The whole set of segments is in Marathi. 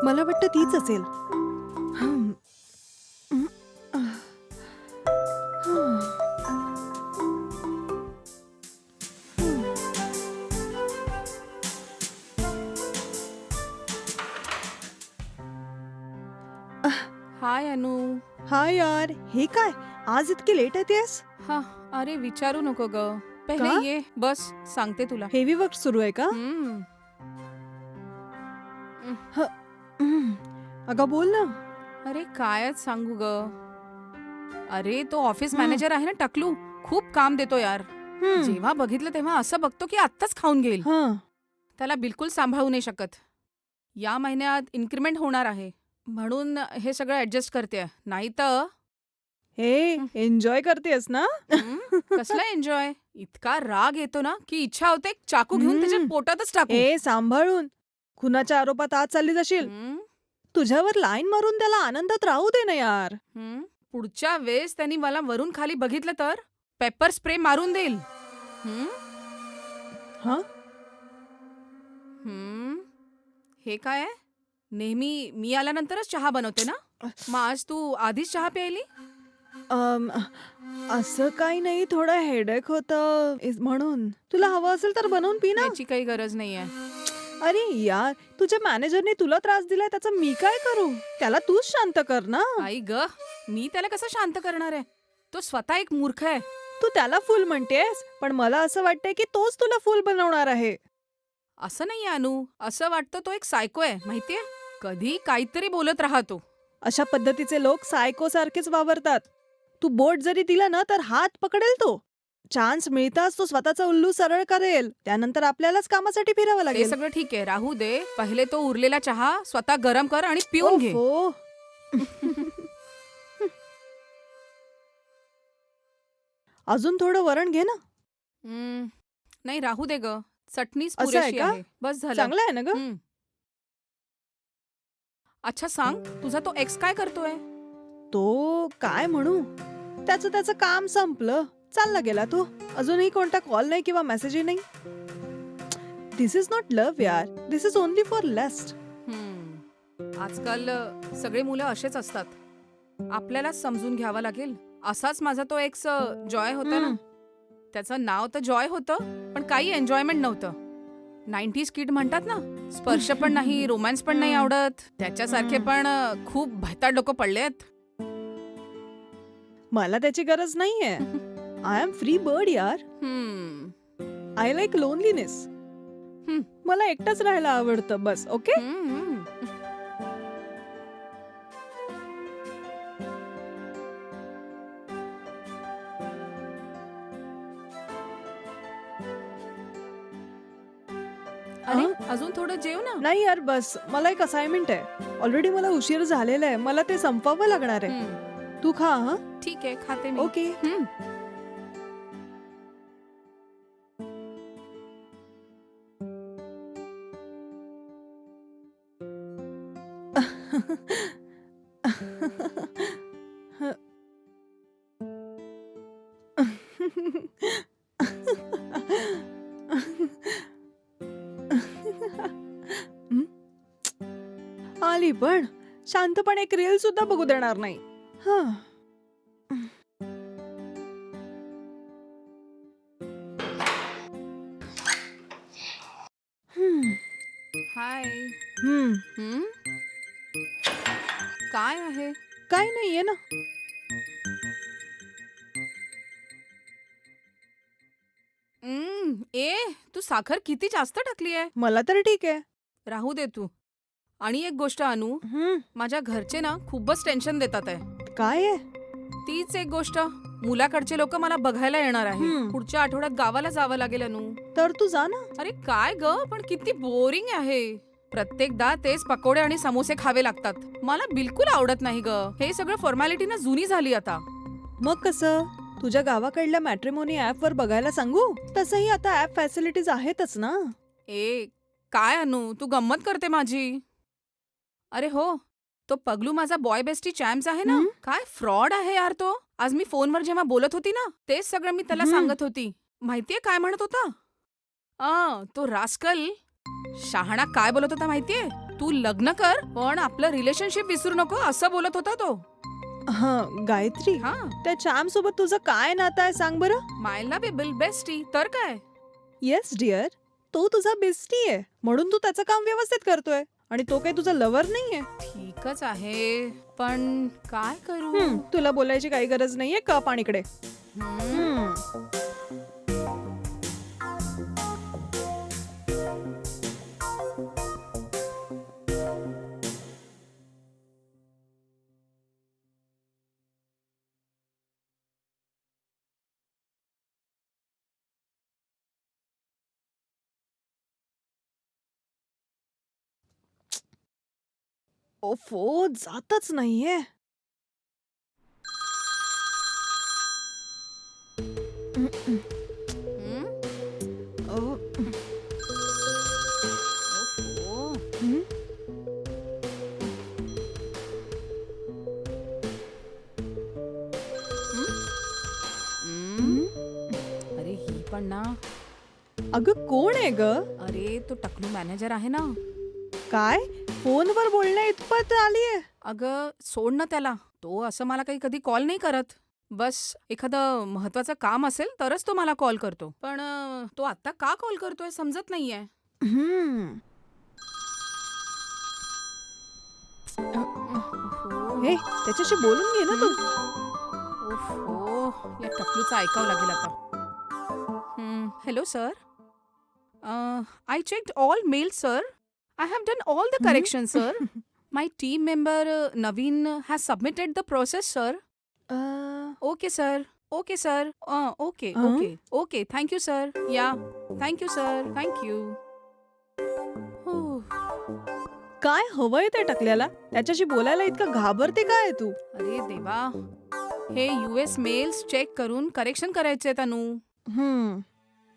मला वाटतं तीच असेल. हं. हाय अनु. हाय यार, हे काय आज इतकी लेट येतेस? हा, अरे विचारू नको ग. पहिले का? ये बस, सांगते तुला. हेवी वर्क सुरू आहे का? हम्म. अगं बोल ना. अरे कायच सांगू ग. अरे तो ऑफिस हं. मॅनेजर आहे ना टकलू, खूप काम देतो यार. जेव्हा बघितलं तेव्हा असं बघतो की आत्ताच खाऊन घेईल. हं. त्याला बिलकुल सांभाळू नाही शकत. या महिन्यात इन्क्रीमेंट होणार आहे म्हणून हे सगळं ऍडजस्ट करते, नाही तर हे एन्जॉय करतेस ना? कसला एन्जॉय. इतका राग येतो ना की इच्छा होते चाकू घेऊन त्याच्या पोटातच टाकू. ए सांभाळून. खुनाच्या आरोपात आज चालली जाशील. हम्म, तुझ्यावर लाईन मारून त्याला आनंदात राहू दे ना यार. पुढच्या वेळेस त्यांनी मला वरून खाली बघितलं तर पेपर स्प्रे मारून देईल. हम्म, हं? हे काय आहे? नेहमी मी आल्यानंतरच चहा बनवते ना, मग आज तू आधीच चहा प्यायली? अम, असं काही नाही, थोडं हेडेक होतं म्हणून. तुला हवं असेल तर बनवून पी ना. याची काही गरज नाहीये. अरे यार, तुझ्या मॅनेजरने तुला त्रास दिलाय त्याचं मी काय करू? त्याला तूच शांत कर ना. आई ग, मी त्याला कसं शांत करणार आहे? तो स्वतः एक मूर्ख आहे. तू त्याला फूल म्हणतेस, पण मला असं वाटतंय की तोच तुला फूल बनवणार आहे. असं नाहीये अनु, असं वाटतं तो एक सायको आहे माहितीये. कधी काहीतरी बोलत राहतो. अशा पद्धतीचे लोक सायको सारखेच वावरतात. तू बोट जरी दिलं ना तर हात पकडेल तो. चान्स मिळताच तो स्वतःचा उल्लू सरळ करेल. त्यानंतर आपल्यालाच कामासाठी फिरावं ते लागेल. सगळं ठीक आहे, राहू दे. पहिले तो उरलेला चहा स्वतः गरम कर आणि पिऊन घे. ओफो. अजून थोडं वरण घे ना. नाही राहू दे ग, चटणीच असं आहे पुरेशी का? आहे. बस झालं. चांगलं आहे ना ग? अच्छा सांग, तुझा तो एक्स काय करतोय? तो काय म्हणू, त्याचं त्याचं काम संपलं, चालला गेला तो. अजूनही कोणता कॉल नाही किंवा मेसेजही नाही. दिस इज नॉट लव्ह यार, दिस इज ओनली फॉर लस्ट. आजकाल सगळे मुलं असेच असतात. आपल्यालाच समजून घ्यावं लागेल. असाच माझा तो एक्स जॉय होता ना. त्याचं नाव तर जॉय होतं, पण काही एन्जॉयमेंट नव्हतं. 90s किड म्हणतात ना, स्पर्श पण नाही, रोमॅन्स पण नाही आवडत. त्याच्यासारखे पण खूप भैताड लोक पडलेत. मला त्याची गरज नाहीये. आय एम फ्री बर्ड यार. I like loneliness. मला एकटंच राहायला आवडतं बस. ओके. अरे अजून थोडं जेव ना. नाही यार बस, मला एक असाइनमेंट आहे. ऑलरेडी मला उशीर झालेला आहे. मला ते संपवावं लागणार आहे. तू खा. हा ठीक आहे, खाते मी. ओके. आली पण शांतपणे एक रील सुद्धा बघू देणार नाही. हाय. हं? काय आहे? काय नाहीये ना. ए तू साखर किती जास्त टाकली आहे. मला तर ठीक आहे. राहू दे तू. आणि एक गोष्ट अनु, माझ्या घरचे ना खूपच टेन्शन देतात आहे. काय आहे? तीच एक गोष्ट, मुलाकडचे लोक मला बघायला येणार आहे. हं. पुढच्या आठवड्यात गावाला जावं लागेल अनु. तर तू जा ना. अरे काय ग, पण किती बोरिंग आहे. प्रत्येकदा तेच पकोडे आणि समोसे खावे लागतात. मला बिलकुल आवडत नाही ग. हे सगळं फॉर्मॅलिटी ना जुनी झाली आता. मग कसं? तुझ्या गावाकडल्या मॅट्रिमोनी ऍप वर बघायला सांगू? तसंही आता ऍप फॅसिलिटीज आहेतच ना. ए काय अनु, तू गंमत करते माझी. अरे हो, तो पगलू माझा बॉय बेस्टी चॅम्प्स आहे ना, हं? काय फ्रॉड आहे यार तो. आज मी फोनवर जेव्हा बोलत होती ना, तेच सगळं मी त्याला हं. सांगत होती. माहितीये काय म्हणत होता? तो रास्कल शहाणा काय बोलत होता माहितीये? तू लग्न कर पण आपलं रिलेशनशिप विसरू नको असं बोलत होता तो. गायत्री, हा, त्या चॅम सोबत तुझं काय नातं आहे सांग बरं. माय लव्हेबल बेस्टी तर काय. येस डिअर, तो तुझा बेस्टी आहे म्हणून तू त्याचं काम व्यवस्थित करतोय आणि तो काही तुझा लवर नाहीये. ठीकच आहे पण काय करू. तुला बोलायची काही गरज नाहीये. का पाणीकडे. हं? ओफो, जातच नाहीये. हं? अहो, ओहो. हं? हं? अरे ही पण ना. अगं कोण आहे ग? अरे तो टकलू मॅनेजर आहे ना. काय फोनवर बोलण्या इतपत आलीये? अगं सोड ना त्याला. तो असं मला काही कधी कॉल नाही करत. बस एखादं महत्वाचं काम असेल तरच तो मला कॉल करतो. पण तो आता का कॉल करतोय समजत नाहीये. हम्म. ओहो. हे त्याच्याशी बोलून घे ना तू. ओहो, या टकलूचं ऐकावं लागेल आता. Hello sir. I checked all mail sir. I have done all the corrections, sir. My team member Naveen has submitted the process, sir. Okay, sir. Okay, sir. Okay, Huh? okay, okay. Thank you, sir. Yeah. Thank you, sir. Thank you. काय हवंय त्या टकल्याला? त्याच्याशी बोलायला इतकं घाबरते काय तू? अरे देवा. हे US मेल्स चेक करून करेक्शन करायचे अनु. हम्म.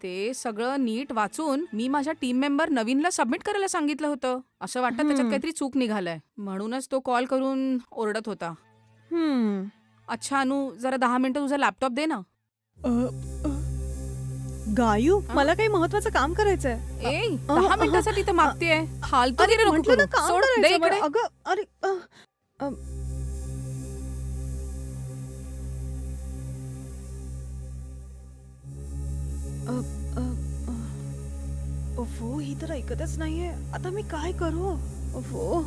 ते सगळं नीट वाचून मी माझ्या टीम मेंबर नवीनला सबमिट करायला सांगितलं होतं. असं वाटतं त्याच्यात काहीतरी चूक निघालाय. म्हणूनच तो कॉल करून ओरडत होता. हम्म. अच्छा अनु, जरा 10 मिनिटं तुझा लॅपटॉप दे ना. गायू, मला काही महत्वाचं काम करायचंय. ए 10 मिनिटासाठी तर मागतेय. फालतू अरे नको म्हटलं ना करू. काम सोड, दे करायचं इकडे. मला. अगं अरे ओफो, ही तर ऐकतच नाहीये. आता मी काय करू? ओफो.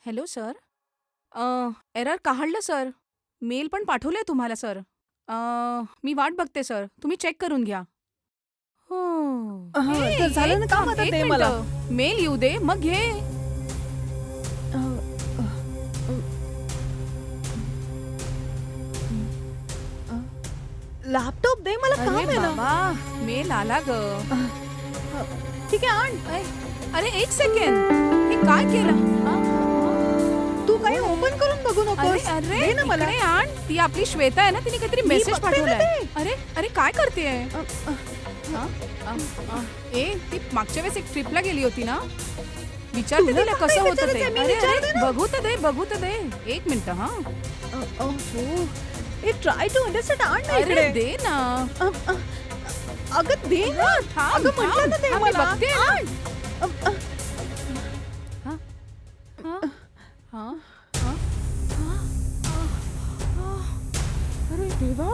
Hello sir. एरर काढलं सर. मेल पण पाठवलंय तुम्हाला सर. मी वाट बघते सर. तुम्ही चेक करून घ्या. हो. ए, तर झालं ना एक काम. काम, आता एक दे मला. मिनिटं. मेल येऊ दे मग घे. लॅपटॉप दे मला. काम अरे आहे ना. बाबा, मेल आला ग. ठीक आहे आण. अरे एक सेकंड. हे काय केलं? तू काही ओपन करून बघू अरे नकोस. अरे दे ना मला. इकडे आण. ती आपली श्वेता आहे ना, तिने काहीतरी मी मेसेज बघते ना पाठवलाय. ते. अरे अरे काय करतेय? ए ती मागच्या वेळेस एक ट्रिपला गेली होती ना. विचारते तुला तिला पण कसं नाही होतं ते. विचारायचंय, मी अरे विचारते अरे ना. बघू तर दे, बघू तर दे. एक मिनिट हा. Try to understand. आण ना अरे इकडे. दे ना. अगं दे ना. थांब, अगं म्हटलं ना थांब. ते हा, मी मला. बघते ना. आण. हा, हा, हा, हा. देवा